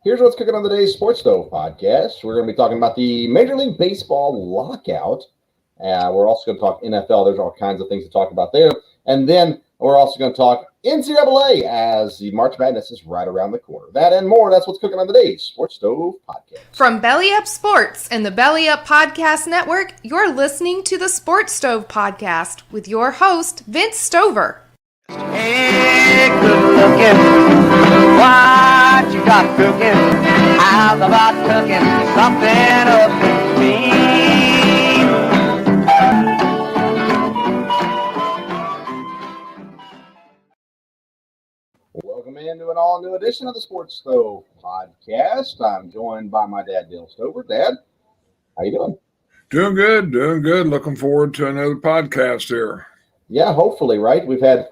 Here's what's cooking on today's Sports Stove podcast. We're going to be talking about the Major League Baseball lockout. We're also going to talk NFL. There's all kinds of things to talk about there. And then we're also going to talk NCAA as the March Madness is right around the corner. That and more, that's what's cooking on today's Sports Stove podcast. From Belly Up Sports and the Belly Up Podcast Network, you're listening to the Sports Stove podcast with your host, Vince Stover. Hey, good looking, what you got cooking? How's about cooking something up to me? Welcome into an all-new edition of the Sports Stove podcast. I'm joined by my dad, Dale Stover. Dad, how you doing? Doing good. Looking forward to another podcast here. Yeah, hopefully, right? We've had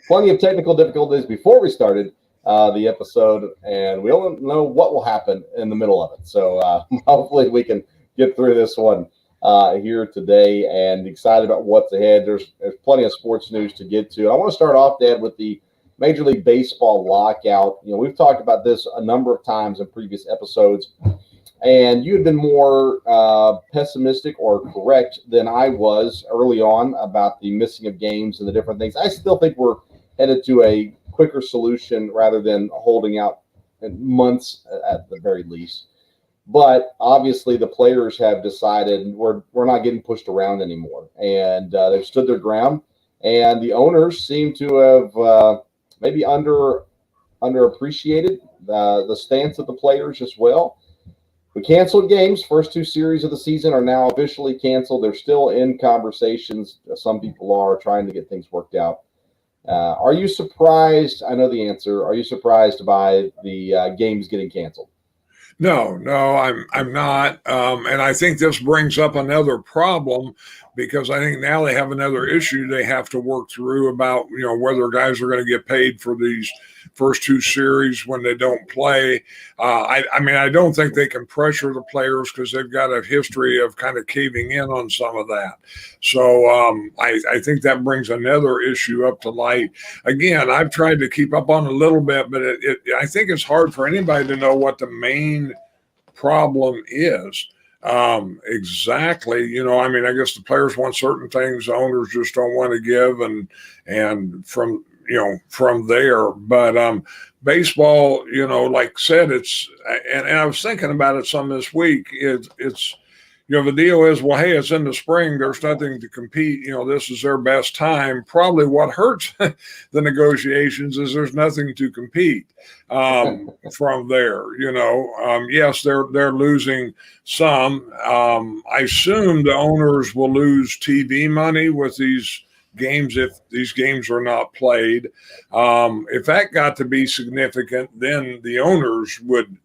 plenty of technical difficulties before we started the episode, and we don't know what will happen in the middle of it. So hopefully we can get through this one here today, and excited about what's ahead. There's plenty of sports news to get to. I want to start off, Dad, with the Major League Baseball lockout. You know, we've talked about this a number of times in previous episodes, and you had been more pessimistic or correct than I was early on about the missing of games and the different things. I still think we're headed to a quicker solution rather than holding out months at the very least. But obviously the players have decided we're not getting pushed around anymore, and they've stood their ground, and the owners seem to have maybe underappreciated the stance of the players as well. We canceled games. First two series of the season are now officially canceled. They're still in conversations. Some people are trying to get things worked out. Are you surprised? I know the answer. Are you surprised by the games getting canceled? No, I'm not. And I think this brings up another problem, because I think now they have another issue they have to work through about, whether guys are going to get paid for these first two series when they don't play. I don't think they can pressure the players because they've got a history of kind of caving in on some of that. So I think that brings another issue up to light. Again, I've tried to keep up on a little bit, but I think it's hard for anybody to know what the main problem is. Exactly. I guess the players want certain things, the owners just don't want to give, and from there. But baseball, like I said, it's, and I was thinking about it some this week. It's the deal is, well, hey, it's in the spring. There's nothing to compete. This is their best time. Probably what hurts the negotiations is there's nothing to compete from there. Yes, they're losing some. I assume the owners will lose TV money with these games if these games are not played. If that got to be significant, then the owners would,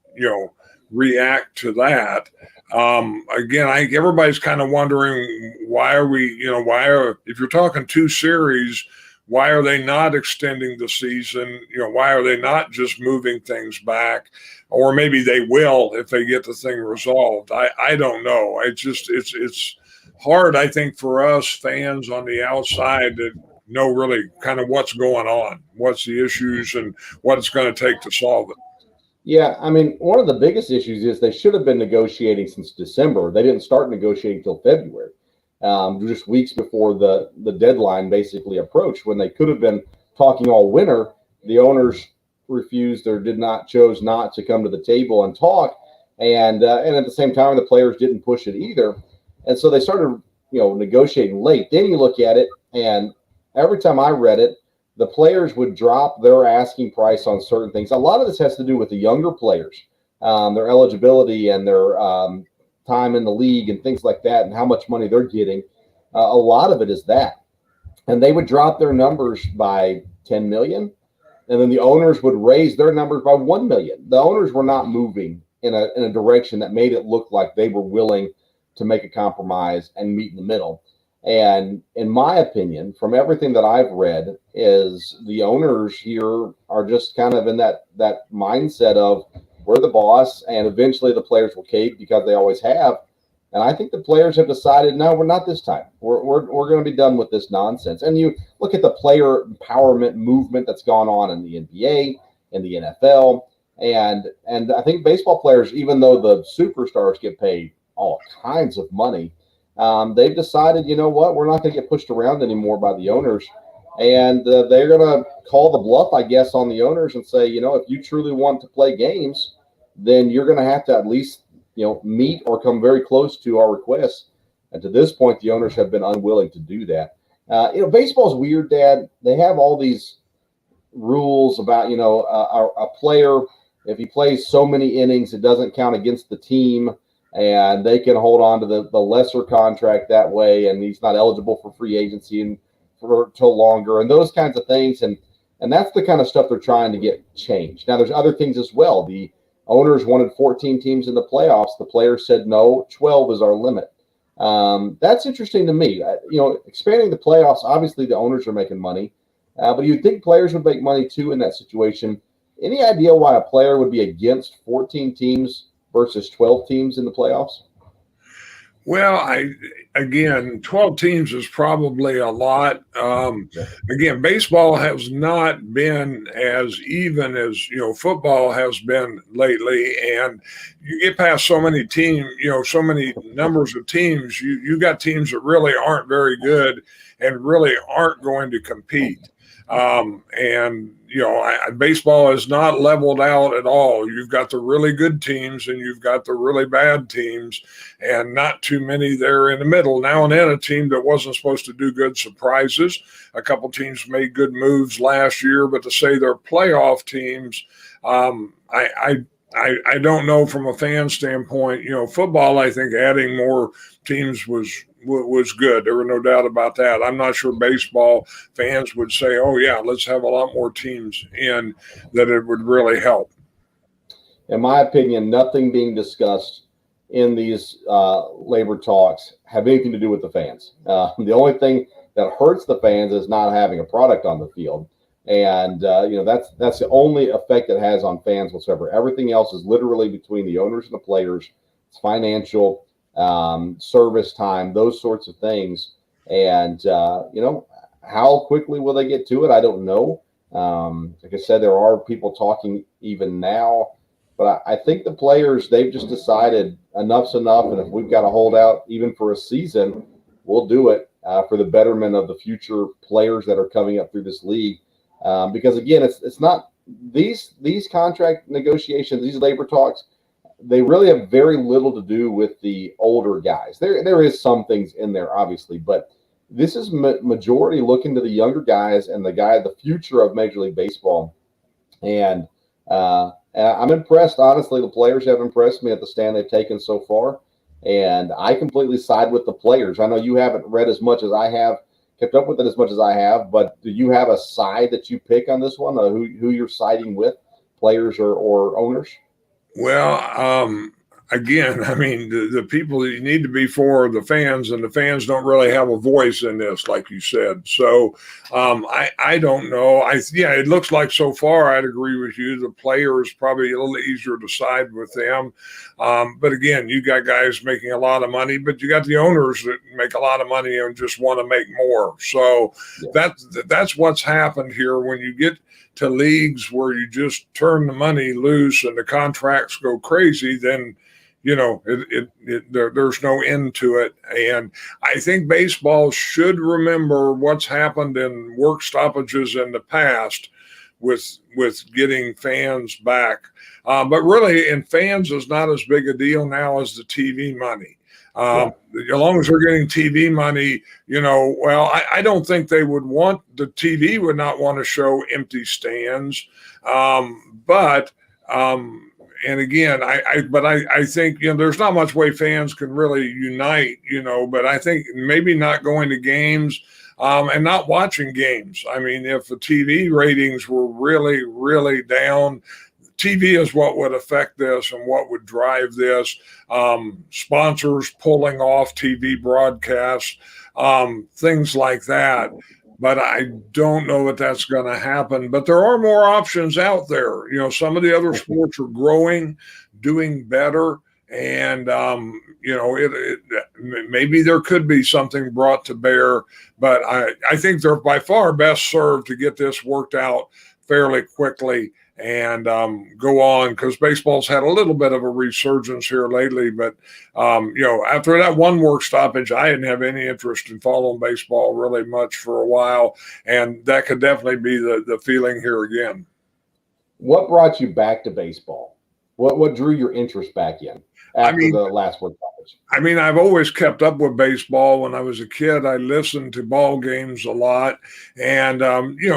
react to that. Again, I think everybody's kind of wondering why if you're talking two series, why are they not extending the season? Why are they not just moving things back? Or maybe they will if they get the thing resolved. I don't know. It's hard, I think, for us fans on the outside to know really kind of what's going on, what's the issues, and what it's going to take to solve it. Yeah, one of the biggest issues is they should have been negotiating since December. They didn't start negotiating until February, just weeks before the deadline basically approached, when they could have been talking all winter. The owners refused or chose not to come to the table and talk, and at the same time, the players didn't push it either. And so they started, negotiating late. Then you look at it, and every time I read it, the players would drop their asking price on certain things. A lot of this has to do with the younger players, their eligibility and their time in the league and things like that, and how much money they're getting. A lot of it is that. And they would drop their numbers by $10 million, and then the owners would raise their numbers by $1 million. The owners were not moving in a direction that made it look like they were willing to make a compromise and meet in the middle. And in my opinion, from everything that I've read, is the owners here are just kind of in that mindset of we're the boss, and eventually the players will cave, because they always have. And I think the players have decided, no, we're not this time. We're going to be done with this nonsense. And you look at the player empowerment movement that's gone on in the NBA, in the NFL, And I think baseball players, even though the superstars get paid all kinds of money, they've decided, you know what, we're not going to get pushed around anymore by the owners. And they're going to call the bluff, I guess, on the owners and say, you know, if you truly want to play games, then you're going to have to at least, you know, meet or come very close to our requests. And to this point, the owners have been unwilling to do that. You know, baseball's weird, Dad. They have all these rules about, you know, a player, if he plays so many innings, it doesn't count against the team, and they can hold on to the lesser contract that way, and he's not eligible for free agency and for till longer, and those kinds of things. And that's the kind of stuff they're trying to get changed. Now, there's other things as well. The owners wanted 14 teams in the playoffs. The players said, no, 12 is our limit. That's interesting to me. You know, expanding the playoffs, obviously the owners are making money, but you'd think players would make money too in that situation. Any idea why a player would be against 14 teams versus 12 teams in the playoffs? Well, again, 12 teams is probably a lot. Again, baseball has not been as even as, you know, football has been lately. And you get past so many teams, you know, so many numbers of teams, you got teams that really aren't very good and really aren't going to compete. And, you know, baseball is not leveled out at all. You've got the really good teams and you've got the really bad teams, and not too many there in the middle. Now and then a team that wasn't supposed to do good surprises. A couple teams made good moves last year, but to say they're playoff teams, I don't know from a fan standpoint. You know, football, I think adding more teams was good. There were no doubt about that. I'm not sure baseball fans would say, oh, yeah, let's have a lot more teams in, that it would really help. In my opinion, nothing being discussed in these labor talks have anything to do with the fans. The only thing that hurts the fans is not having a product on the field. And, you know, that's the only effect it has on fans whatsoever. Everything else is literally between the owners and the players. It's financial, service time, those sorts of things. And, you know, how quickly will they get to it? I don't know. Like I said, there are people talking even now. But I think the players, they've just decided enough's enough. And if we've got to hold out even for a season, we'll do it for the betterment of the future players that are coming up through this league. Because again, it's not these contract negotiations, these labor talks, they really have very little to do with the older guys. There is some things in there, obviously, but this is majority looking to the younger guys and the future of Major League Baseball. And I'm impressed, honestly. The players have impressed me at the stand they've taken so far, and I completely side with the players. I know you haven't read as much as I have, kept up with it as much as I have, but do you have a side that you pick on this one, who you're siding with, players or owners? Well, again, I mean, the people that you need to be for the fans, and the fans don't really have a voice in this, like you said. So I don't know. It looks like so far I'd agree with you. The player is probably a little easier to side with them. But again, you got guys making a lot of money, but you got the owners that make a lot of money and just want to make more. So that's what's happened here. When you get to leagues where you just turn the money loose and the contracts go crazy, then you know, there's no end to it. And I think baseball should remember what's happened in work stoppages in the past with getting fans back. But really, and fans is not as big a deal now as the TV money. As long as they're getting TV money, you know, well, I don't think they would want, the TV would not want to show empty stands. And again, I think, you know, there's not much way fans can really unite, you know, but I think maybe not going to games and not watching games. I mean, if the TV ratings were really, really down, TV is what would affect this and what would drive this. Sponsors pulling off TV broadcasts, things like that. But I don't know that that's going to happen. But there are more options out there. You know, some of the other sports are growing, doing better. And, you know, maybe there could be something brought to bear. But I think they're by far best served to get this worked out fairly quickly and go on, because baseball's had a little bit of a resurgence here lately. But, after that one work stoppage, I didn't have any interest in following baseball really much for a while. And that could definitely be the feeling here again. What brought you back to baseball? What drew your interest back in after the last work stoppage? I've always kept up with baseball. When I was a kid, I listened to ball games a lot. And,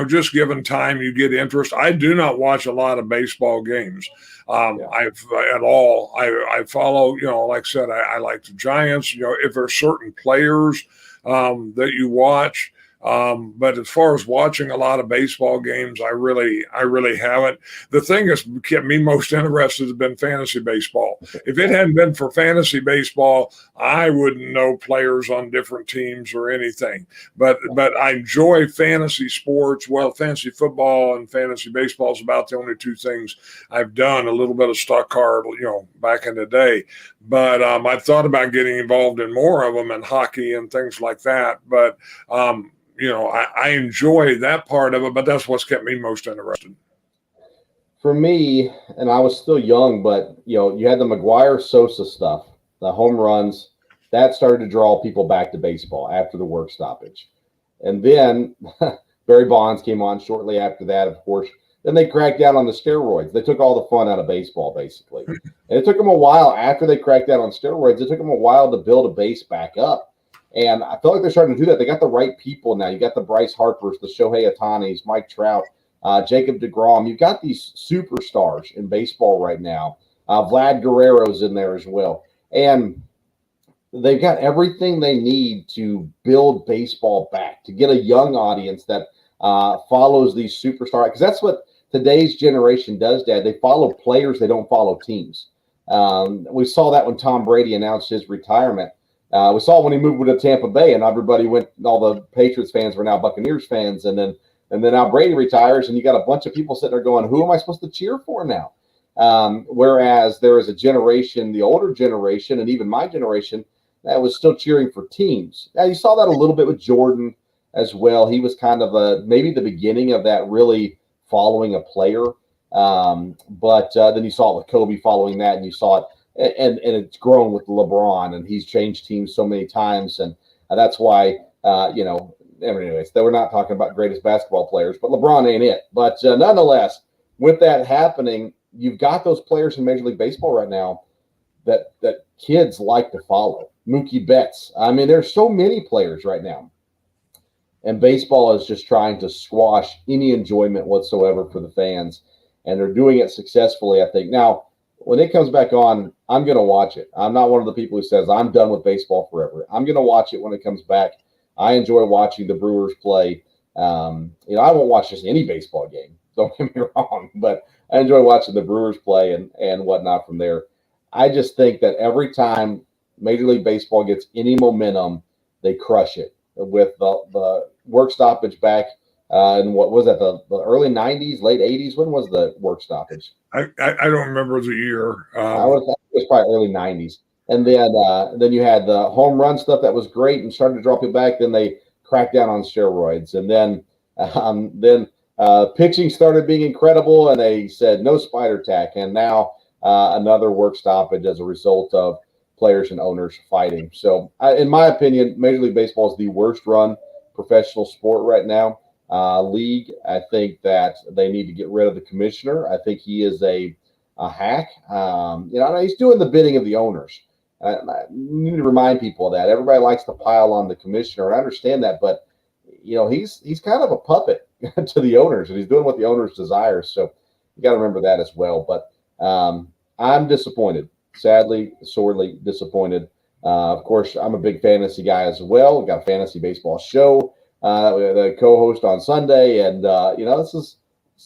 just given time, you get interest. I do not watch a lot of baseball games at all. I follow, like I said, I like the Giants. If there's certain players that you watch. But as far as watching a lot of baseball games, I really haven't. The thing that's kept me most interested has been fantasy baseball. If it hadn't been for fantasy baseball, I wouldn't know players on different teams or anything. But I enjoy fantasy sports. Well, fantasy football and fantasy baseball is about the only two things I've done. A little bit of stock card, back in the day. But I've thought about getting involved in more of them, and hockey and things like that. But I enjoy that part of it, but that's what's kept me most interested. For me, and I was still young, but you had the McGuire-Sosa stuff, the home runs, that started to draw people back to baseball after the work stoppage. And then Barry Bonds came on shortly after that, of course. Then they cracked down on the steroids. They took all the fun out of baseball, basically. And it took them a while after they cracked down on steroids. It took them a while to build a base back up. And I feel like they're starting to do that. They got the right people now. You got the Bryce Harpers, the Shohei Ohtanis, Mike Trout, Jacob deGrom. You've got these superstars in baseball right now. Vlad Guerrero's in there as well. And they've got everything they need to build baseball back, to get a young audience that follows these superstars. Because that's what today's generation does, Dad. They follow players. They don't follow teams. We saw that when Tom Brady announced his retirement. We saw when he moved to Tampa Bay, and everybody went. All the Patriots fans were now Buccaneers fans, and then now Brady retires, and you got a bunch of people sitting there going, "Who am I supposed to cheer for now?" Whereas there is a generation, the older generation, and even my generation, that was still cheering for teams. Now you saw that a little bit with Jordan as well. He was kind of maybe the beginning of that, really following a player. But then you saw it with Kobe following that, and you saw it. And it's grown with LeBron, and he's changed teams so many times, and that's why anyways, they were not talking about greatest basketball players, but LeBron ain't it. But nonetheless, with that happening, you've got those players in Major League Baseball right now that kids like to follow. Mookie Betts. There's so many players right now, and baseball is just trying to squash any enjoyment whatsoever for the fans, and they're doing it successfully, I think. Now, when it comes back on, I'm going to watch it. I'm not one of the people who says I'm done with baseball forever. I'm going to watch it when it comes back. I enjoy watching the Brewers play. I won't watch just any baseball game. Don't get me wrong, but I enjoy watching the Brewers play and whatnot from there. I just think that every time Major League Baseball gets any momentum, they crush it. With the work stoppage back in what was that, the early 90s, late 80s? When was the work stoppage? I don't remember the year. It was probably early 90s. And then you had the home run stuff that was great and started to draw people back. Then they cracked down on steroids. And then pitching started being incredible, and they said no spider tack. And now another work stoppage as a result of players and owners fighting. So in my opinion, Major League Baseball is the worst run professional sport right now. League. I think that they need to get rid of the commissioner. I think he is a hack. He's doing the bidding of the owners. I need to remind people of that. Everybody likes to pile on the commissioner, and I understand that, but he's kind of a puppet to the owners, and he's doing what the owners desire. So you got to remember that as well. But I'm disappointed, sadly, sorely disappointed. Of course, I'm a big fantasy guy as well. We've got a fantasy baseball show. The co-host on Sunday, and this is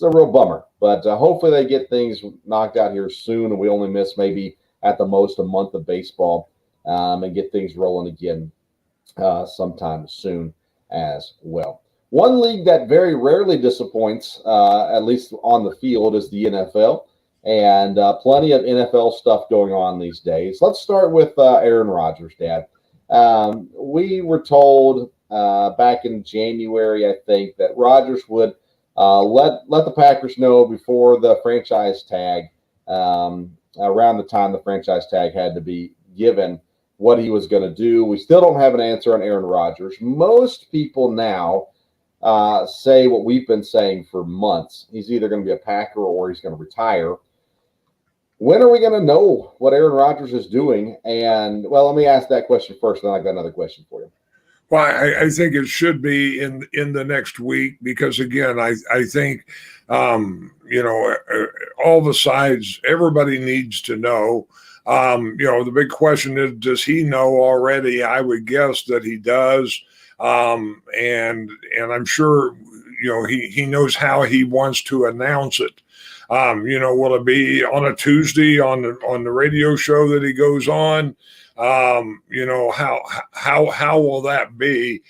a real bummer. But hopefully they get things knocked out here soon, and we only miss maybe at the most a month of baseball, and get things rolling again sometime soon as well. One league that very rarely disappoints, at least on the field, is the NFL, and plenty of NFL stuff going on these days. Let's start with Aaron Rodgers, Dad. We were told back in January, I think, that Rodgers would let the Packers know before the franchise tag, around the time the franchise tag had to be given, what he was going to do. We still don't have an answer on Aaron Rodgers. Most people now say what we've been saying for months. He's either going to be a Packer or he's going to retire. When are we going to know what Aaron Rodgers is doing? And, well, let me ask that question first, then I've got another question for you. Well, I think it should be in the next week because, again, I think, all the sides, everybody needs to know. The big question is, does he know already? I would guess that he does. And I'm sure, he knows how he wants to announce it. Will it be on a Tuesday on the radio show that he goes on? How will that be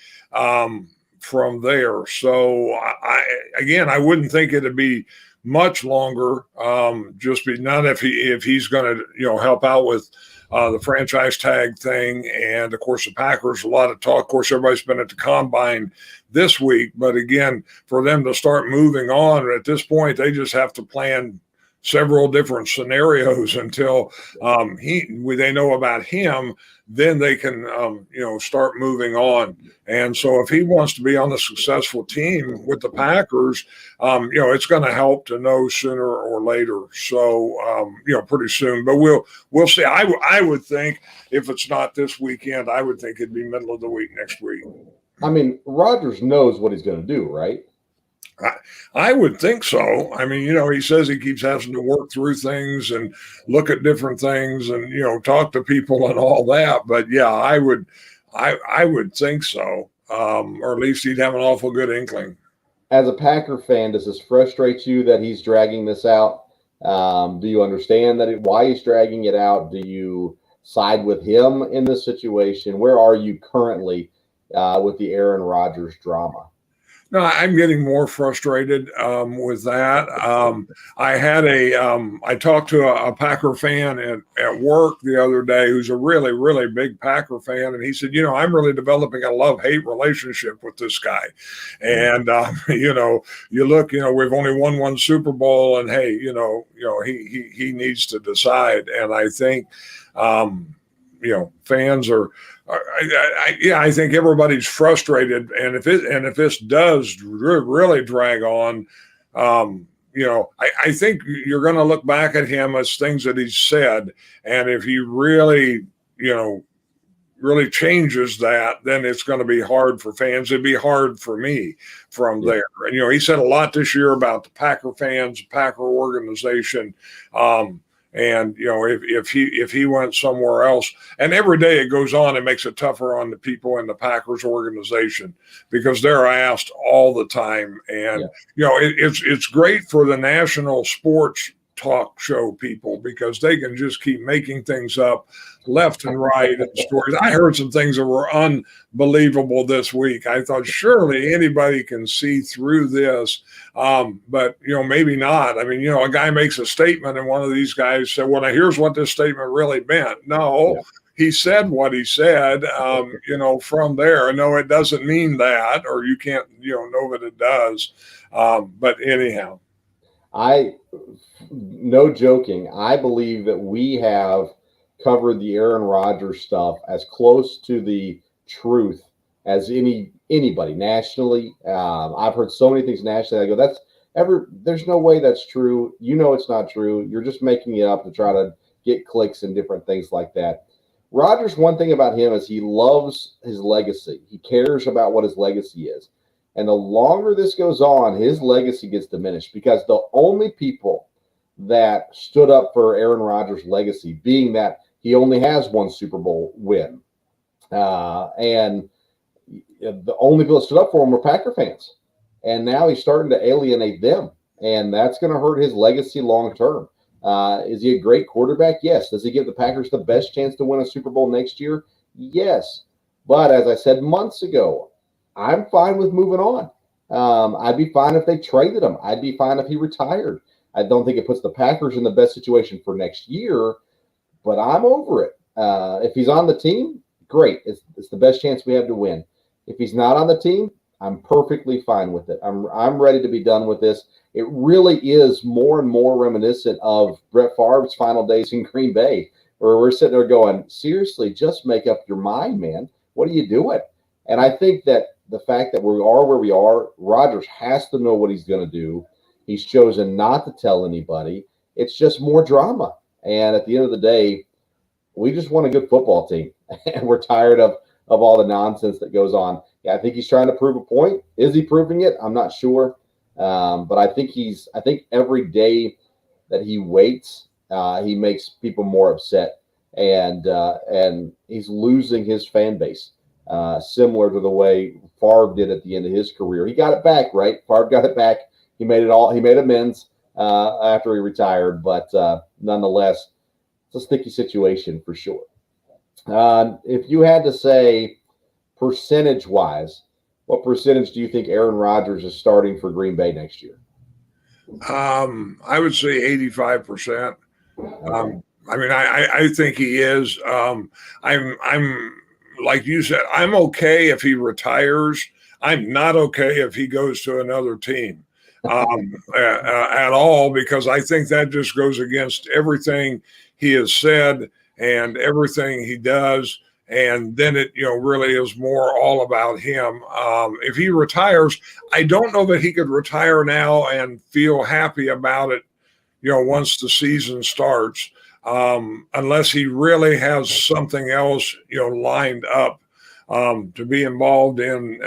from there? So I wouldn't think it'd be much longer. Not if he's going to help out with the franchise tag thing, and of course the Packers, a lot of talk. Of course, everybody's been at the combine this week, but again, for them to start moving on at this point, they just have to plan several different scenarios until they know about him. Then they can start moving on. And so if he wants to be on a successful team with the Packers, it's going to help to know sooner or later. So pretty soon. But we'll see. I would think if it's not this weekend, I would think it'd be middle of the week next week. I mean, Rodgers knows what he's going to do, right? I would think so. I mean, he says he keeps having to work through things and look at different things and, talk to people and all that. But yeah, I would think so. Or at least he'd have an awful good inkling. As a Packer fan, does this frustrate you that he's dragging this out? Do you understand why he's dragging it out? Do you side with him in this situation? Where are you currently with the Aaron Rodgers drama? No, I'm getting more frustrated with that. I talked to a Packer fan at work the other day who's a really, really big Packer fan. And he said, I'm really developing a love-hate relationship with this guy. And, you look, we've only won one Super Bowl and hey, he needs to decide. And I think, fans are, I think everybody's frustrated, and if this does really drag on, I think you're going to look back at him as things that he's said, and if he really, really changes that, then it's going to be hard for fans. It'd be hard for me from there. And he said a lot this year about the Packer fans, Packer organization. And if he went somewhere else, and every day it goes on, it makes it tougher on the people in the Packers organization because they're asked all the time. And it's great for the national sports talk show people because they can just keep making things up left and right in stories. I heard some things that were unbelievable this week. I thought surely anybody can see through this, but maybe not. I mean, a guy makes a statement and one of these guys said, well, now here's what this statement really meant. No, he said what he said, from there. No, it doesn't mean that, or you can't, know that it does. But anyhow. No joking, I believe that we have covered the Aaron Rodgers stuff as close to the truth as anybody nationally. I've heard so many things nationally. I go, there's no way that's true. It's not true. You're just making it up to try to get clicks and different things like that. Rodgers, one thing about him is he loves his legacy. He cares about what his legacy is. And the longer this goes on, his legacy gets diminished because the only people that stood up for Aaron Rodgers' legacy, being that he only has one Super Bowl win, and the only people that stood up for him were Packer fans. And now he's starting to alienate them, and that's going to hurt his legacy long term. Is he a great quarterback? Yes. Does he give the Packers the best chance to win a Super Bowl next year? Yes. But as I said months ago, I'm fine with moving on. I'd be fine if they traded him. I'd be fine if he retired. I don't think it puts the Packers in the best situation for next year, but I'm over it. If he's on the team, great. It's the best chance we have to win. If he's not on the team, I'm perfectly fine with it. I'm ready to be done with this. It really is more and more reminiscent of Brett Favre's final days in Green Bay, where we're sitting there going, seriously, just make up your mind, man. What are you doing? And I think that the fact that we are where we are, Rodgers has to know what he's going to do. He's chosen not to tell anybody. It's just more drama. And at the end of the day, we just want a good football team. And we're tired of all the nonsense that goes on. Yeah, I think he's trying to prove a point. Is he proving it? I'm not sure. But I think every day that he waits, he makes people more upset. And he's losing his fan base, similar to the way Favre did at the end of his career. He got it back, right? Favre got it back. He made amends after he retired, but nonetheless, it's a sticky situation for sure. If you had to say percentage-wise, what percentage do you think Aaron Rodgers is starting for Green Bay next year? I would say 85%. I think he is. I'm like you said, I'm okay if he retires. I'm not okay if he goes to another team at all, because I think that just goes against everything he has said and everything he does. And then it, really is more all about him. If he retires, I don't know that he could retire now and feel happy about it, once the season starts, unless he really has something else, lined up to be involved in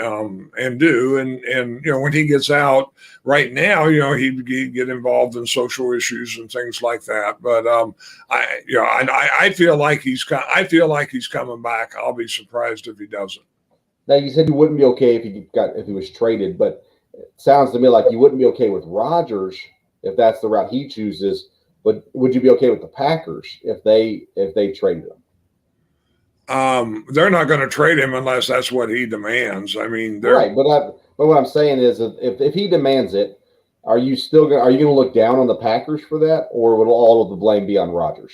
and do. And when he gets out right now, he'd get involved in social issues and things like that. But I feel like he's coming back. I'll be surprised if he doesn't. Now, you said you wouldn't be okay if he was traded, but it sounds to me like you wouldn't be okay with Rodgers if that's the route he chooses. But would you be okay with the Packers if they traded him? They're not going to trade him unless that's what he demands. I mean, right. But what I'm saying is, if he demands it, are you going to look down on the Packers for that, or will all of the blame be on Rodgers?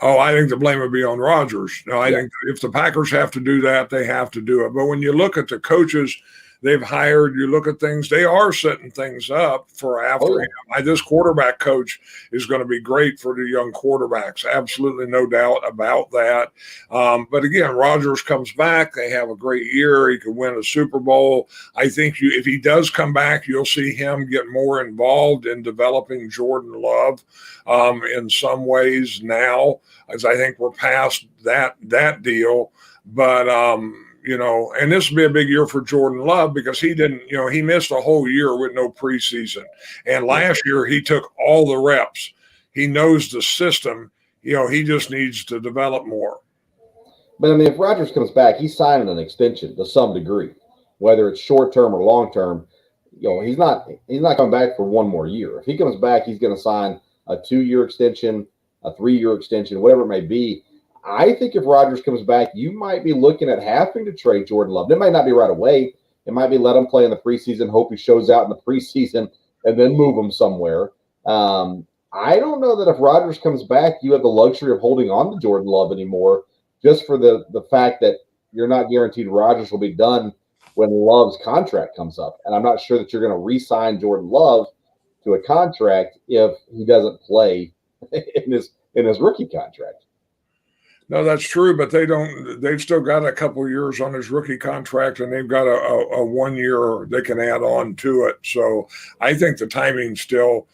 Oh, I think the blame would be on Rodgers. No, I think if the Packers have to do that, they have to do it. But when you look at the coaches they've hired, you look at things, they are setting things up for after him. This quarterback coach is going to be great for the young quarterbacks. Absolutely no doubt about that. But again, Rodgers comes back. They have a great year. He could win a Super Bowl. I think if he does come back, you'll see him get more involved in developing Jordan Love in some ways now, as I think we're past that deal. But, and this will be a big year for Jordan Love because he didn't, he missed a whole year with no preseason. And last year he took all the reps. He knows the system. He just needs to develop more. But I mean, if Rodgers comes back, he's signing an extension to some degree, whether it's short term or long term. He's not coming back for one more year. If he comes back, he's going to sign a 2-year extension, a 3-year extension, whatever it may be. I think if Rodgers comes back, you might be looking at having to trade Jordan Love. It might not be right away. It might be let him play in the preseason, hope he shows out in the preseason, and then move him somewhere. I don't know that if Rodgers comes back, you have the luxury of holding on to Jordan Love anymore, just for the fact that you're not guaranteed Rodgers will be done when Love's contract comes up. And I'm not sure that you're going to re-sign Jordan Love to a contract if he doesn't play in his rookie contract. No, that's true, but they've still got a couple years on his rookie contract, and they've got a 1 year they can add on to it. So I think the timing still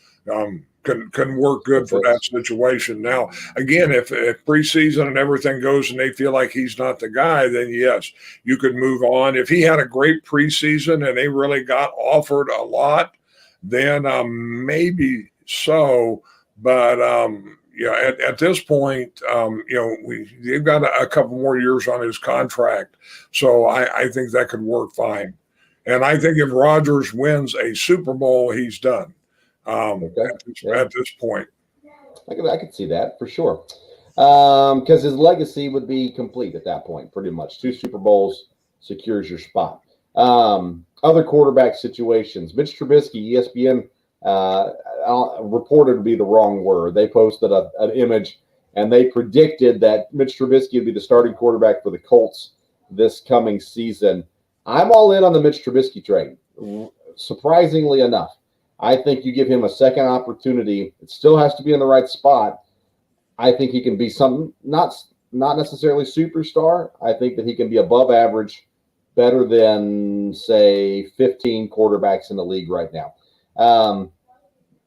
can work good for that situation. Now, again, if preseason and everything goes and they feel like he's not the guy, then yes, you could move on. If he had a great preseason and they really got offered a lot, then maybe so. But at this point, they've got a couple more years on his contract. So I think that could work fine. And I think if Rodgers wins a Super Bowl, he's done at this point. I could see that for sure. Because his legacy would be complete at that point, pretty much. 2 Super Bowls secures your spot. Other quarterback situations. Mitch Trubisky, ESPN, reported would be the wrong word. They posted an image, and they predicted that Mitch Trubisky would be the starting quarterback for the Colts this coming season. I'm all in on the Mitch Trubisky trade. Surprisingly enough, I think you give him a second opportunity. It still has to be in the right spot. I think he can be something not necessarily superstar. I think that he can be above average, better than say 15 quarterbacks in the league right now.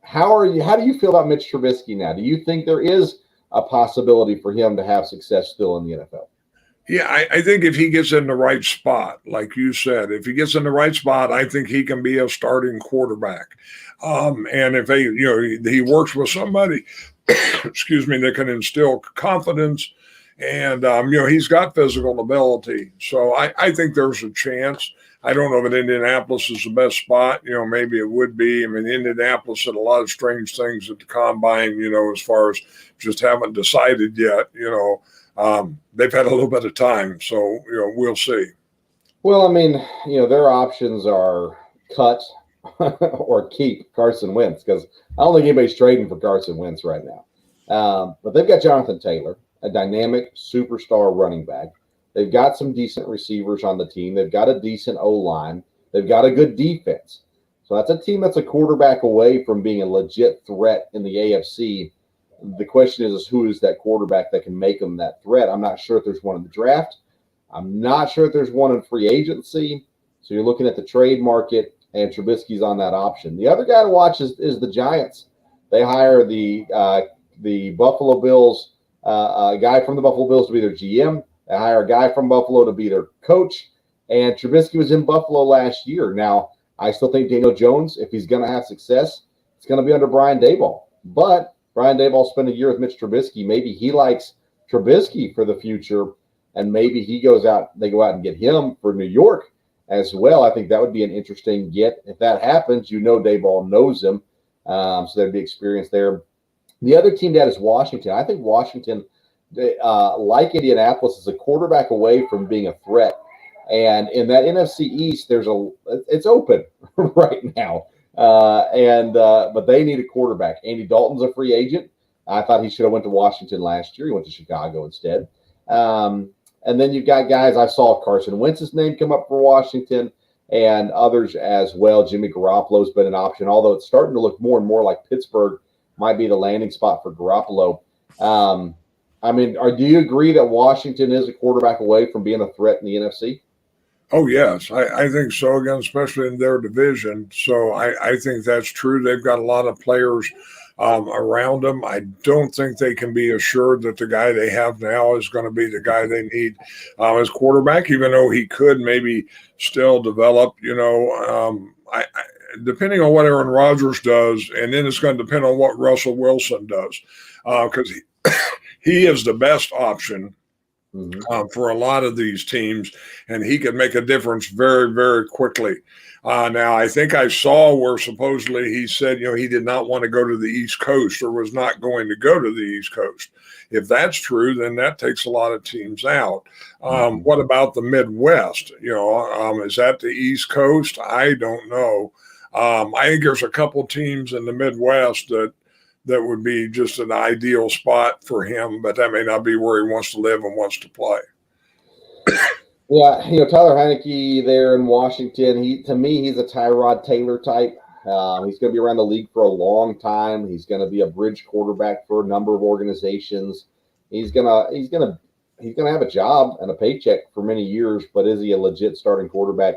How do you feel about Mitch Trubisky now? Do you think there is a possibility for him to have success still in the NFL? Yeah, I think if he gets in the right spot, like you said, if he gets in the right spot, I think he can be a starting quarterback. And if he works with somebody, excuse me, that can instill confidence, and he's got physical ability, so I think there's a chance. I don't know if Indianapolis is the best spot. Maybe it would be. I mean, Indianapolis said a lot of strange things at the combine. As far as just haven't decided yet. They've had a little bit of time, so we'll see. Well, I mean, their options are cut or keep Carson Wentz, because I don't think anybody's trading for Carson Wentz right now. But they've got Jonathan Taylor, a dynamic superstar running back. They've got some decent receivers on the team. They've got a decent O-line. They've got a good defense. So that's a team that's a quarterback away from being a legit threat in the AFC. The question is who is that quarterback that can make them that threat? I'm not sure if there's one in the draft. I'm not sure if there's one in free agency. So you're looking at the trade market, and Trubisky's on that option. The other guy to watch is the Giants. They hire the Buffalo Bills, a guy from the Buffalo Bills to be their GM. They hire a guy from Buffalo to be their coach. And Trubisky was in Buffalo last year. Now, I still think Daniel Jones, if he's going to have success, it's going to be under Brian Daboll. But Brian Daboll spent a year with Mitch Trubisky. Maybe he likes Trubisky for the future, and maybe they go out and get him for New York as well. I think that would be an interesting get. If that happens, Daboll knows him, so there'd be experience there. The other team that is Washington. I think Washington, like Indianapolis, is a quarterback away from being a threat. And in that NFC East, it's open right now. But they need a quarterback. Andy Dalton's a free agent. I thought he should have went to Washington last year. He went to Chicago instead. And then you've got guys. I saw Carson Wentz's name come up for Washington and others as well. Jimmy Garoppolo's been an option, although it's starting to look more and more like Pittsburgh might be the landing spot for Garoppolo. Do you agree that Washington is a quarterback away from being a threat in the NFC? Oh, yes, I think so, again, especially in their division. So I think that's true. They've got a lot of players around them. I don't think they can be assured that the guy they have now is going to be the guy they need as quarterback, even though he could maybe still develop, depending on what Aaron Rodgers does, and then it's going to depend on what Russell Wilson does, because he is the best option for a lot of these teams, and he could make a difference very, very quickly. Now, I think I saw where supposedly he said, he did not want to go to the East Coast or was not going to go to the East Coast. If that's true, then that takes a lot of teams out. What about the Midwest? Is that the East Coast? I don't know. I think there's a couple teams in the Midwest that would be just an ideal spot for him, but that may not be where he wants to live and wants to play. Yeah, Tyler Heineke there in Washington, to me, he's a Tyrod Taylor type. He's going to be around the league for a long time. He's going to be a bridge quarterback for a number of organizations. He's going to have a job and a paycheck for many years, but is he a legit starting quarterback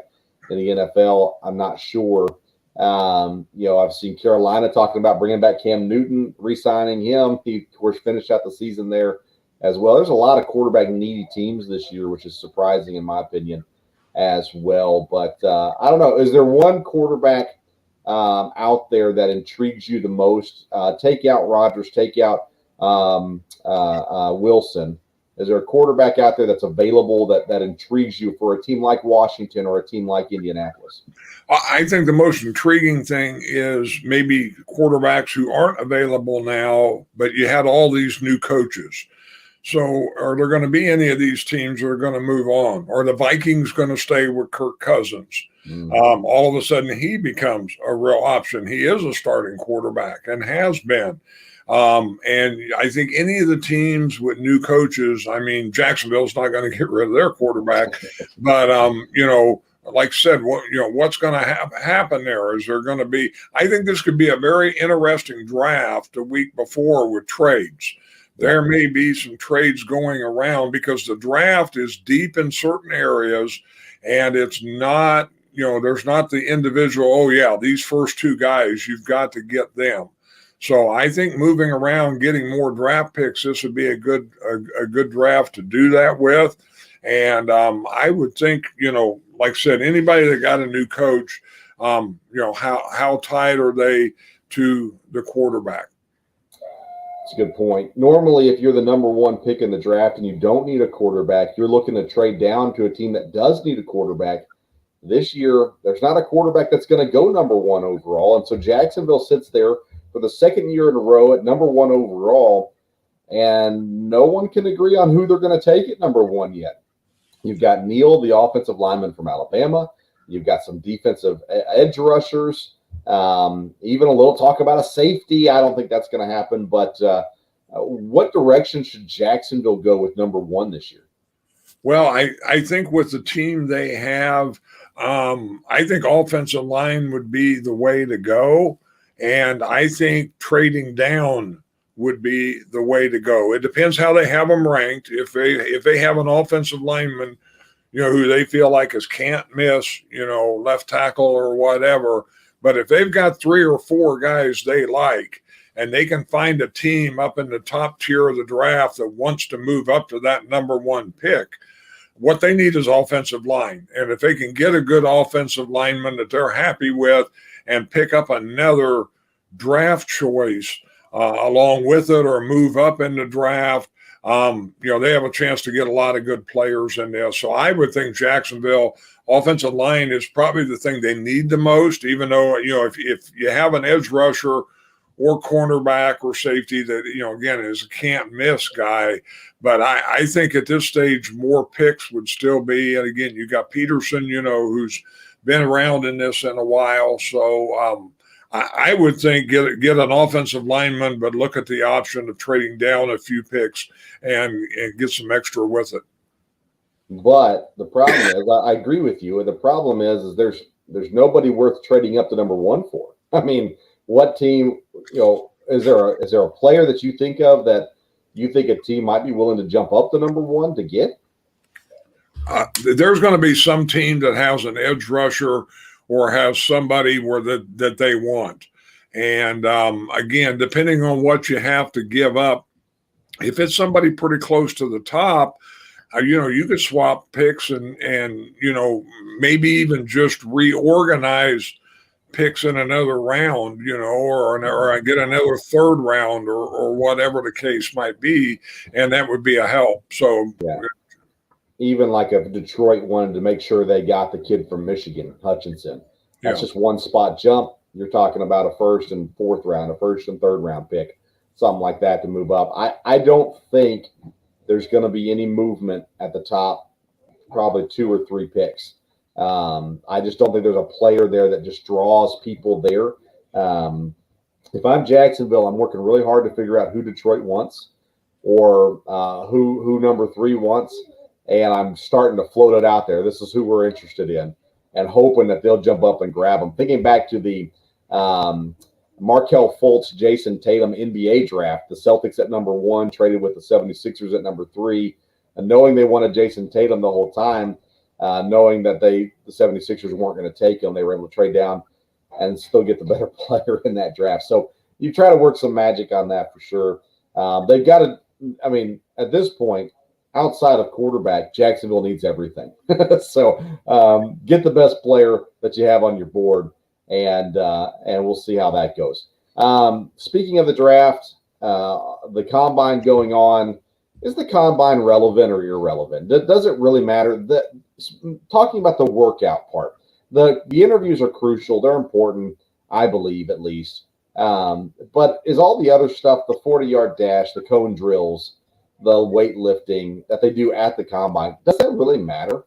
in the NFL? I'm not sure. I've seen Carolina talking about bringing back Cam Newton, re-signing him. He, of course, finished out the season there as well. There's a lot of quarterback needy teams this year, which is surprising in my opinion as well. But I don't know. Is there one quarterback out there that intrigues you the most? Take out Rodgers, take out Wilson. Is there a quarterback out there that's available that intrigues you for a team like Washington or a team like Indianapolis? I think the most intriguing thing is maybe quarterbacks who aren't available now, but you had all these new coaches. So are there going to be any of these teams that are going to move on? Are the Vikings going to stay with Kirk Cousins? All of a sudden he becomes a real option. He is a starting quarterback and has been. And I think any of the teams with new coaches, Jacksonville's not going to get rid of their quarterback, but, like I said, what's going to happen there? Is there going to be? I think this could be a very interesting draft a week before with trades. There may be some trades going around because the draft is deep in certain areas, and it's not, there's not the individual, oh yeah, these first two guys, you've got to get them. So I think moving around, getting more draft picks, this would be a good draft to do that with. And I would think, like I said, anybody that got a new coach, how tied are they to the quarterback? That's a good point. Normally, if you're the number one pick in the draft and you don't need a quarterback, you're looking to trade down to a team that does need a quarterback. This year, there's not a quarterback that's going to go number one overall. And so Jacksonville sits there for the second year in a row at number one overall, and no one can agree on who they're going to take at number one yet. You've got Neal, the offensive lineman from Alabama. You've got some defensive edge rushers. Even a little talk about a safety. I don't think that's going to happen. But what direction should Jacksonville go with number one this year? Well, I think with the team they have, I think offensive line would be the way to go. And I think trading down would be the way to go. It depends how they have them ranked. If they have an offensive lineman, who they feel like is can't miss, left tackle or whatever. But if they've got 3 or 4 guys they like, and they can find a team up in the top tier of the draft that wants to move up to that number one pick, what they need is offensive line. And if they can get a good offensive lineman that they're happy with and pick up another draft choice along with it or move up in the draft, they have a chance to get a lot of good players in there. So I would think Jacksonville offensive line is probably the thing they need the most, even though, if you have an edge rusher or cornerback or safety that, again, is a can't miss guy. But I think at this stage, more picks would still be, and again, you got Peterson, who's been around in this in a while. So I would think get an offensive lineman, but look at the option of trading down a few picks and get some extra with it. But the problem is, I agree with you. The problem is there's nobody worth trading up to number one for. I mean, what team, is there a player that you think of that you think a team might be willing to jump up to number one to get? There's going to be some team that has an edge rusher or has somebody that they want. And again, depending on what you have to give up, if it's somebody pretty close to the top, you could swap picks and maybe even just reorganize picks in another round, or I get another third round or whatever the case might be, and that would be a help. So yeah. Even like if Detroit wanted to make sure they got the kid from Michigan, Hutchinson, that's just one spot jump. You're talking about a first and fourth round, a first and third round pick, something like that to move up. I don't think there's going to be any movement at the top, probably 2 or 3 picks. I just don't think there's a player there that just draws people there. If I'm Jacksonville, I'm working really hard to figure out who Detroit wants or who number 3 wants, and I'm starting to float it out there. This is who we're interested in, and hoping that they'll jump up and grab them. Thinking back to the Markelle Fultz, Jason Tatum NBA draft, the Celtics at number 1 traded with the 76ers at number 3, and knowing they wanted Jason Tatum the whole time, knowing that the 76ers weren't going to take him, they were able to trade down and still get the better player in that draft. So you try to work some magic on that for sure. They've got to, at this point, outside of quarterback, Jacksonville needs everything. So get the best player that you have on your board, and we'll see how that goes. Speaking of the draft, the combine going on, is the combine relevant or irrelevant? Does it really matter? Talking about the workout part, the interviews are crucial. They're important, I believe, at least. But is all the other stuff, the 40-yard dash, the cone drills, the weightlifting that they do at the combine, does that really matter?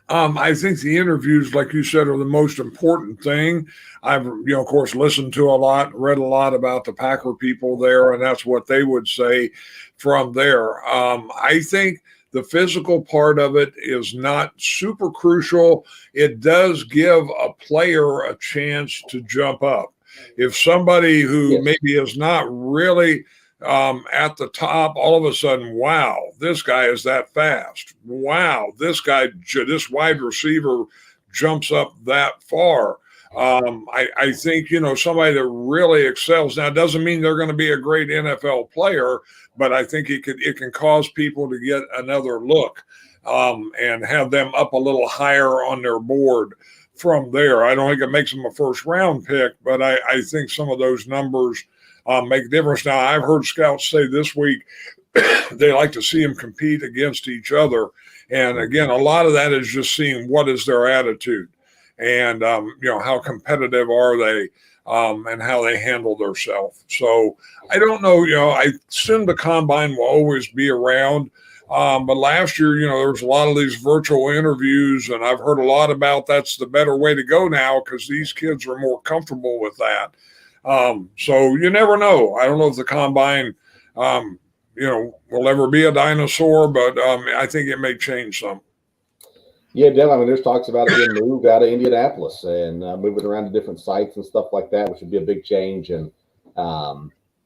I think the interviews, like you said, are the most important thing. I've, of course, listened to a lot, read a lot about the Packer people there, and that's what they would say from there. I think The physical part of it is not super crucial. It does give a player a chance to jump up. If somebody who maybe is not really at the top, all of a sudden, wow, this guy is that fast. Wow, this wide receiver jumps up that far. I think, somebody that really excels now doesn't mean they're going to be a great NFL player, but I think it can cause people to get another look and have them up a little higher on their board from there. I don't think it makes them a first round pick, but I think some of those numbers make a difference. Now, I've heard scouts say this week they like to see them compete against each other. And again, a lot of that is just seeing what is their attitude. And, how competitive are they and how they handle themselves. So I don't know, I assume the combine will always be around. But last year, there was a lot of these virtual interviews, and I've heard a lot about that's the better way to go now because these kids are more comfortable with that. So you never know. I don't know if the combine, will ever be a dinosaur, but I think it may change some. Yeah, definitely. I mean, there's talks about it being moved out of Indianapolis and moving around to different sites and stuff like that, which would be a big change. And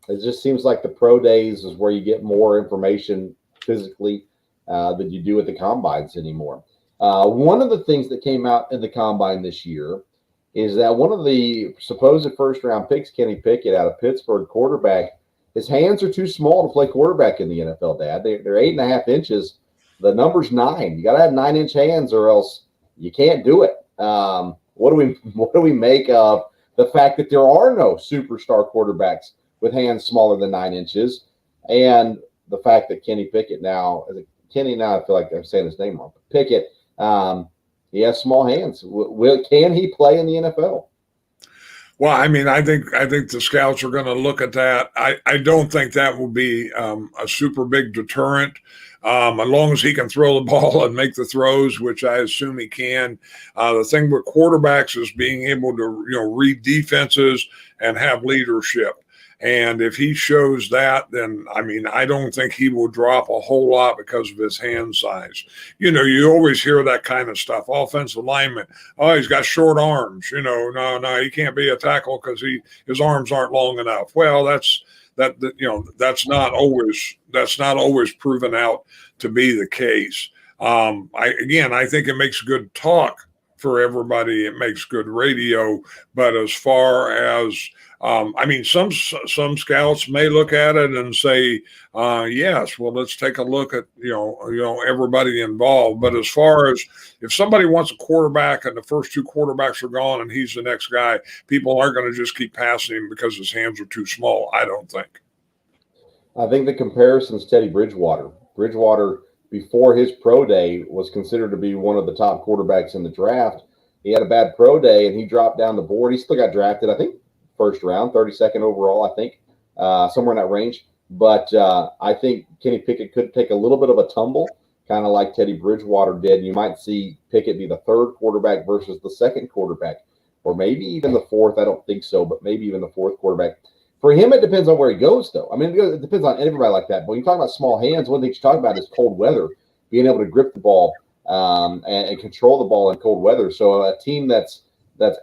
it just seems like the pro days is where you get more information physically than you do at the combines anymore. One of the things that came out in the combine this year is that one of the supposed first-round picks, Kenny Pickett, out of Pittsburgh, quarterback, his hands are too small to play quarterback in the NFL, Dad. They're 8.5 inches. The number's 9. You got to have 9-inch hands, or else you can't do it. What do we make of the fact that there are no superstar quarterbacks with hands smaller than 9 inches, and the fact that Kenny Pickett now, I feel like I'm saying his name wrong. Pickett, he has small hands. Can he play in the NFL? Well, I mean, I think the scouts are going to look at that. I don't think that will be a super big deterrent. As long as he can throw the ball and make the throws, which I assume he can. The thing with quarterbacks is being able to, read defenses and have leadership. And if he shows that, then, I mean, I don't think he will drop a whole lot because of his hand size. You always hear that kind of stuff. Offensive lineman, oh, he's got short arms. No, he can't be a tackle because his arms aren't long enough. Well, that's not always proven out to be the case. I think it makes good talk for everybody. It makes good radio. But as far as some scouts may look at it and say, yes, well, let's take a look at, everybody involved. But as far as if somebody wants a quarterback and the first 2 quarterbacks are gone and he's the next guy, people aren't going to just keep passing him because his hands are too small, I don't think. I think the comparison is Teddy Bridgewater. Bridgewater, before his pro day, was considered to be one of the top quarterbacks in the draft. He had a bad pro day and he dropped down the board. He still got drafted, I think, first round, 32nd overall, I think, somewhere in that range. But I think Kenny Pickett could take a little bit of a tumble, kind of like Teddy Bridgewater did. You might see Pickett be the 3rd quarterback versus the 2nd quarterback, or maybe even the 4th. I don't think so, but maybe even the 4th quarterback. For him, it depends on where he goes, though. I mean, it depends on everybody like that. But when you talk about small hands, one thing you talk about is cold weather, being able to grip the ball and control the ball in cold weather. So a team that's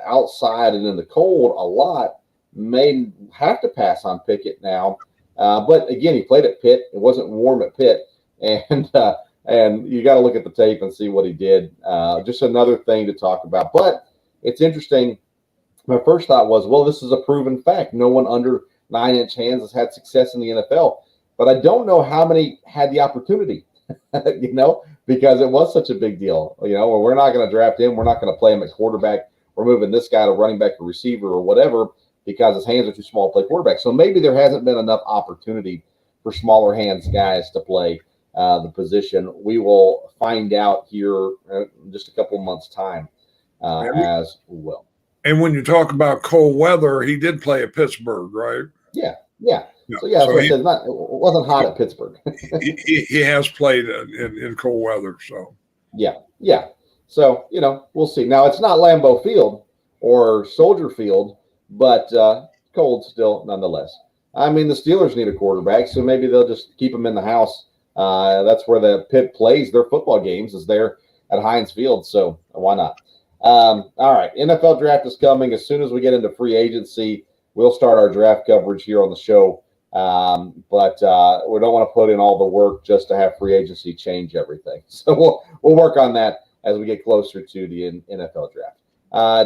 outside and in the cold a lot may have to pass on Pickett now. But again, he played at Pitt. It wasn't warm at Pitt. And you got to look at the tape and see what he did. Just another thing to talk about. But it's interesting. My first thought was, well, this is a proven fact. No one under 9-inch hands has had success in the NFL. But I don't know how many had the opportunity, because it was such a big deal. Well, we're not going to draft him. We're not going to play him at quarterback. We're moving this guy to running back or receiver or whatever because his hands are too small to play quarterback. So maybe there hasn't been enough opportunity for smaller hands guys to play the position. We will find out here in just a couple of months' time as well. And when you talk about cold weather, he did play at Pittsburgh, right? Yeah. So I said, it wasn't hot at Pittsburgh. he has played in cold weather, so. Yeah. So, we'll see. Now, it's not Lambeau Field or Soldier Field, but cold still nonetheless. I mean, the Steelers need a quarterback, so maybe they'll just keep him in the house That's where the Pitt plays their football games, is there at Heinz Field. So why not? All right, NFL draft is coming. As soon as we get into free agency, we'll start our draft coverage here on the show. But we don't want to put in all the work just to have free agency change everything. So we'll work on that as we get closer to the NFL draft.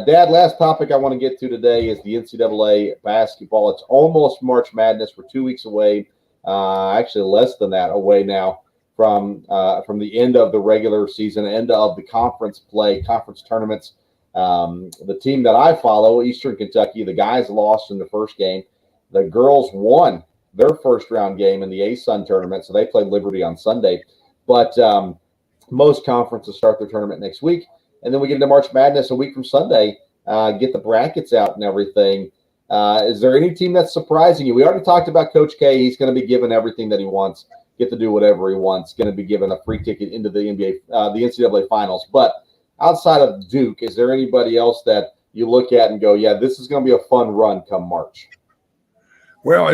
Dad, last topic I want to get to today is the NCAA basketball. It's almost March Madness. We're 2 weeks away, actually less than that away now from the end of the regular season, end of the conference tournaments. The team that I follow, Eastern Kentucky, the guys lost in the first game. The girls won their first round game in the ASUN tournament, so they played Liberty on Sunday. But most conferences start their tournament next week. And then we get into March Madness a week from Sunday, get the brackets out and everything. Is there any team that's surprising you? We already talked about Coach K. He's going to be given everything that he wants, get to do whatever he wants, going to be given a free ticket into the the NCAA finals. But outside of Duke, is there anybody else that you look at and go, yeah, this is going to be a fun run come March? Well,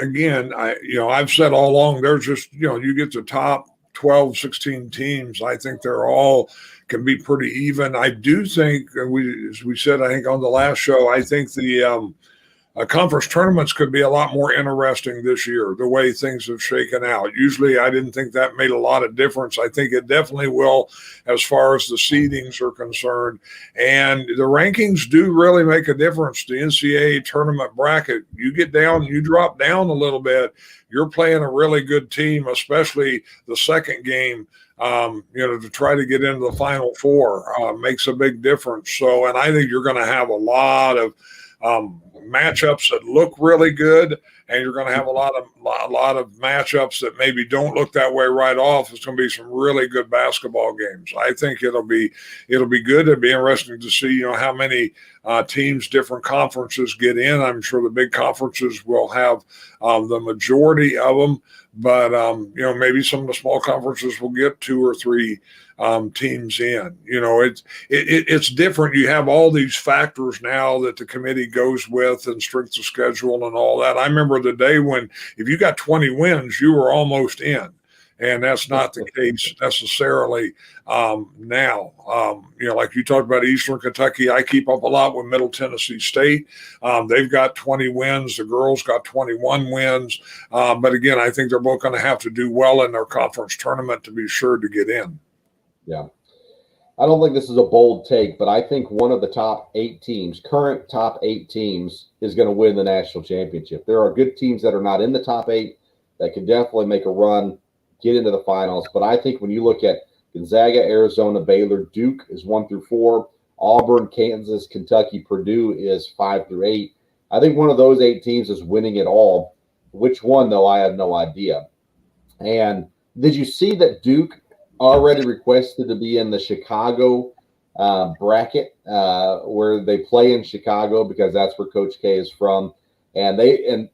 again, I've said all along, there's just, you get the top 12, 16 teams. I think they're all can be pretty even. I do think, as we said, I think on the last show, I think the conference tournaments could be a lot more interesting this year, the way things have shaken out. Usually I didn't think that made a lot of difference. I think it definitely will as far as the seedings are concerned. And the rankings do really make a difference. The NCAA tournament bracket, you get down, you drop down a little bit, you're playing a really good team, especially the second game. To try to get into the Final Four makes a big difference. So, and I think you're going to have a lot of matchups that look really good, and you're going to have a lot of matchups that maybe don't look that way right off. It's going to be some really good basketball games. I think it'll be good. It'll be interesting to see how many teams, different conferences get in. I'm sure the big conferences will have the majority of them, but maybe some of the small conferences will get 2 or 3 teams in. It's different. You have all these factors now that the committee goes with, and strength of schedule and all that. I remember the day when if you got 20 wins, you were almost in. And that's not the case necessarily now. Like you talked about Eastern Kentucky, I keep up a lot with Middle Tennessee State. They've got 20 wins. The girls got 21 wins. But again, I think they're both going to have to do well in their conference tournament to be sure to get in. Yeah. I don't think this is a bold take, but I think one of the top 8 teams, current top 8 teams, is going to win the national championship. There are good teams that are not in the top 8 that can definitely make a run, get into the finals. But I think when you look at Gonzaga, Arizona, Baylor, Duke is 1 through 4, Auburn, Kansas, Kentucky, Purdue is 5 through 8. I think one of those 8 teams is winning it all. Which one, though, I have no idea. And did you see that Duke already requested to be in the Chicago bracket where they play in Chicago because that's where Coach K is from? And the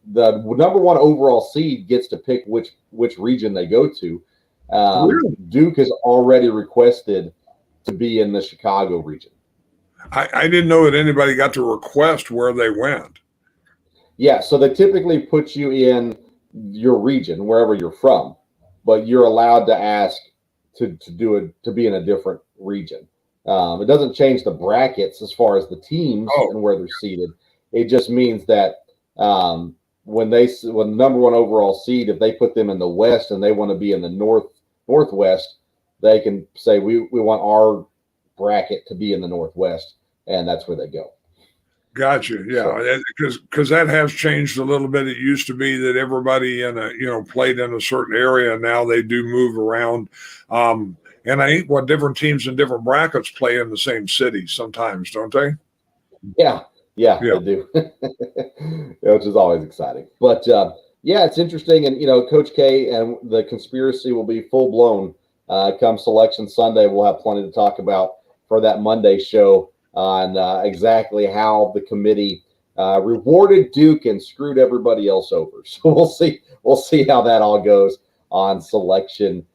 number 1 overall seed gets to pick which region they go to. Really? Duke has already requested to be in the Chicago region. I didn't know that anybody got to request where they went. Yeah, so they typically put you in your region, wherever you're from, but you're allowed to ask to be in a different region. It doesn't change the brackets as far as the teams and where they're seated. It just means that when the number 1 overall seed, if they put them in the West and they want to be in the Northwest, they can say we want our bracket to be in the Northwest, and that's where they go. Gotcha. Yeah, because that has changed a little bit. It used to be that everybody played in a certain area. Now they do move around. And I think different teams in different brackets play in the same city sometimes, don't they? Yeah, they do, which is always exciting. But it's interesting. And Coach K and the conspiracy will be full blown come Selection Sunday. We'll have plenty to talk about for that Monday show on exactly how the committee rewarded Duke and screwed everybody else over. So we'll see how that all goes on Selection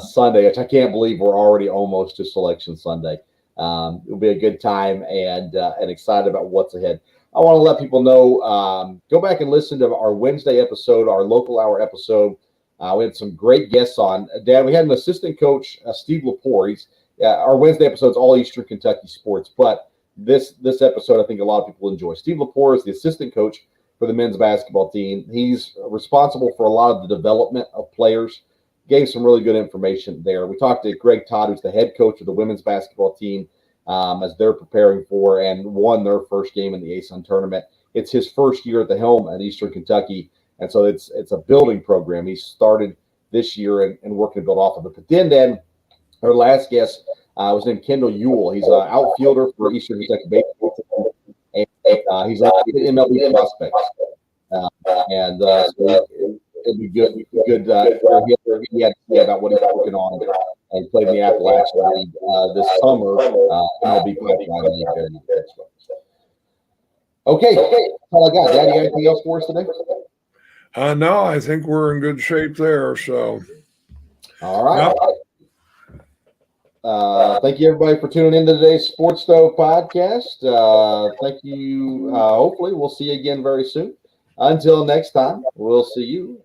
Sunday, which I can't believe we're already almost to Selection Sunday. It'll be a good time and excited about what's ahead. I want to let people know, go back and listen to our Wednesday episode, our local hour episode We had some great guests on. Dad, we had an assistant coach, Steve Lepore. Our Wednesday episode's all Eastern Kentucky sports, but this episode I think a lot of people enjoy. Steve Lepore is the assistant coach for the men's basketball team. He's responsible for a lot of the development of players. Gave some really good information there. We talked to Greg Todd, who's the head coach of the women's basketball team, as they're preparing for and won their first game in the ASUN tournament. It's his first year at the helm at Eastern Kentucky, and so it's a building program. He started this year and working to build off of it. But then our last guest was named Kendall Ewell. He's an outfielder for Eastern Kentucky baseball team, and he's an MLB prospect. So it'll be good. He had to say about what he's working on. And played in the Appalachian League this summer. MLB pipeline league there. Okay, that's all I got. Dad, you got anything else for us today? No, I think we're in good shape there. So, all right. Thank you, everybody, for tuning into today's Sports Stove podcast. Thank you. Hopefully, we'll see you again very soon. Until next time, we'll see you.